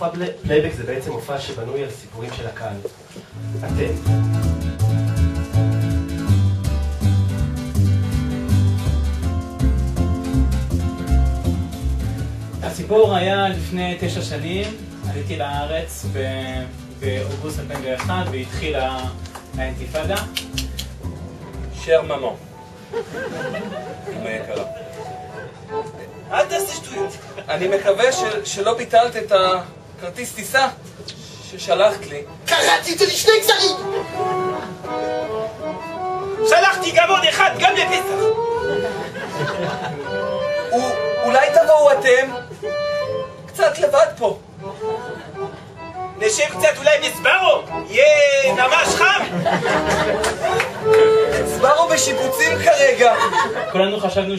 מופע פלייבק זה בעצם מופע שבנוי על סיפורים של הקהל. אתם. הסיפור היה לפני 9 שנים, עליתי לארץ באוגוסט 2001 והתחילה האינתיפאדה. שר ממן. אמא יקרה. אל תעשי שטויות. אני מקווה שלא ביטלת את הכרטיס טיסה ששלחת לי. קראתי את זה לשני גזרים! שלחתי גם עוד אחד, גם לפסח. אולי תבואו אתם? קצת לבד פה. נשב קצת אולי בסברו? יהיה ממש חם. סברו בשיפוצים כרגע. כולנו חשבנו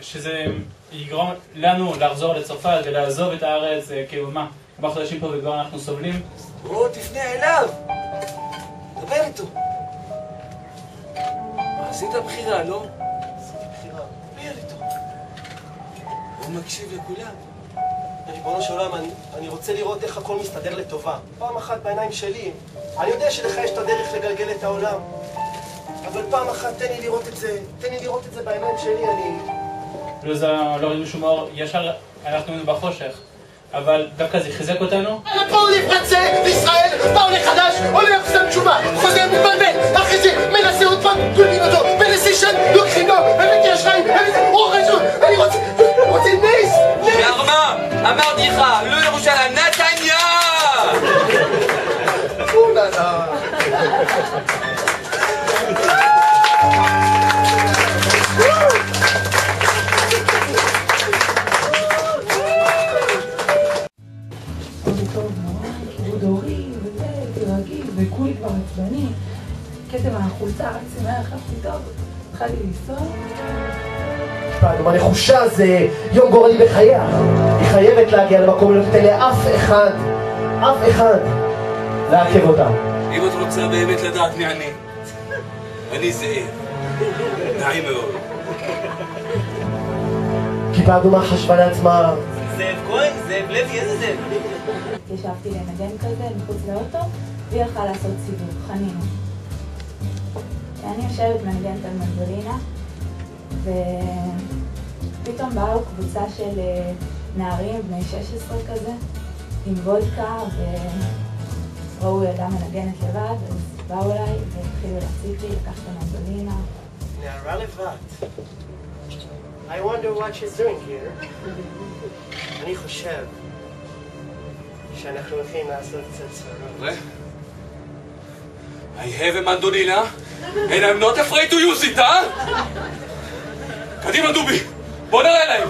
שזה יגרום לנו לחזור לצרפת ולעזוב את הארץ, כאילו מה, כמה חודשים פה וכבר אנחנו סובלים. בוא תפנה אליו. דבר איתו. עשית בחירה, לא? עשיתי בחירה. דבר איתו. הוא מקשיב לכולם. ריבונו של עולם, אני רוצה לראות איך הכל מסתדר לטובה. פעם אחת בעיניים שלי. אני יודע שלך יש את הדרך לגלגל את העולם. אבל פעם אחת תן לי לראות את זה בעיניים שלי, לא ראינו שום אור, ישר אנחנו היינו בחושך. אבל דווקא זה חיזק אותנו. פה הוא לפרצה לישראל, בא עולה חדש, עולה לחסם תשובה, חוזר מתבלבל, אחרי זה מנסה עוד פעם, גולדים אותו, בנסישן, לוקחים לו, הבאתי אשראי, הוא חשוב, אני רוצה נס! ירמה, אמרתי לך, לא ירושלים, נתניה! אוללה. וכולי כבר עצבני, כתם החולצה, רק שמח, חפתי טוב, התחלתי לנסוע. פעם הנחושה זה יום גורלי בחייה. היא חייבת להגיע למקום, לא תתן לאף אחד לעכב אותה. אם את רוצה באמת לדעת מי אני זאב. נעים מאוד. קיבלנו מה חשבה לעצמה. זאב כהן? זאב לוי? איזה זאב? ישבתי לנגן כזה מחוץ לאוטו, והיא הלכה לעשות סיבוב, חנינו. אני יושבת מנגנת על מנדולינה, ופתאום באו קבוצה של נערים בני 16 כזה, עם וודקה, וראו ילדה מנגנת לבד, אז באו אליי והתחילו להציג לי, לקחת מנדולינה. נערה לבד. I wonder what she's doing here. אני חושב שאנחנו הולכים לעשות קצת צרות. I have a mandolina, and I'm not afraid to use it, אה? קדימה דובי, בוא נראה להם.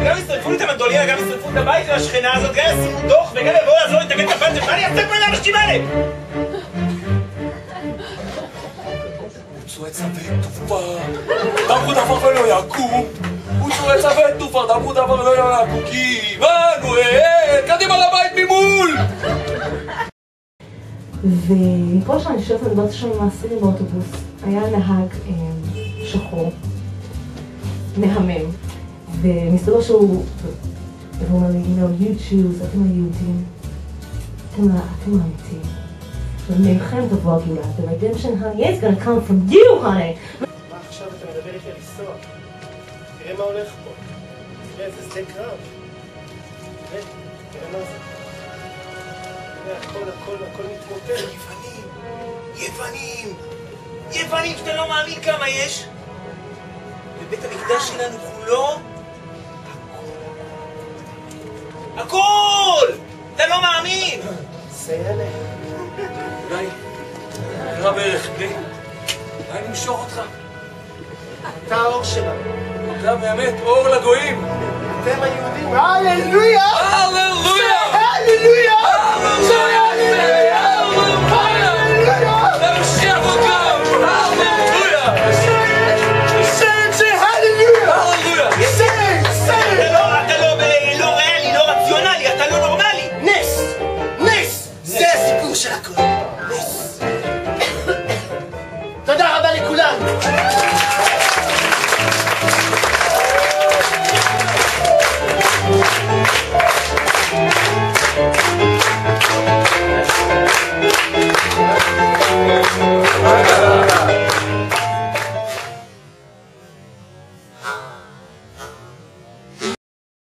גם ישרפו לי את המנדולינה, גם ישרפו את הבית של השכנה הזאת, גם ישימו דוח וגם יבואו לעזור להתנגד את הפנצ'ר. מה אני אעשה פה לאנשים האלה? הוצאו את צווי תופעה, דמו דבר ולא יקום. הוצאו את צווי תופעה, דמו דבר ולא יקום. כי מנואל, קדימה לבית ממול! ומפה שאני חושבת לדבר שם עם האסירים באוטובוס, היה נהג שחור, מהמם, ומסתבר שהוא, והוא אומר לי, you choose, אתם היהודים, אתם האמיתיים. וממכם תבוא הגאולה, the redemption, honey, it's gonna come from you, honey. מה עכשיו אתה מדבר איתי על לנסוע? תראה מה הולך פה. תראה, זה שדה קרב. תראה מה זה. הכל מתמוטט. יוונים, שאתה לא מאמין כמה יש. בבית המקדש שלנו כולו, הכל! אתה לא מאמין! סיילה. אולי, נראה בערך, אולי נמשוך אותך. אתה האור שלנו. אתה באמת אור לגויים. אתם היהודים. הללויה! הללויה! הללויה! הללויה! תמשיך אותם! הללויה! אתה לא ריאלי, לא רציונלי, אתה לא נורמלי. נס! זה הסיפור של הכל. נס. תודה רבה לכולם. Thank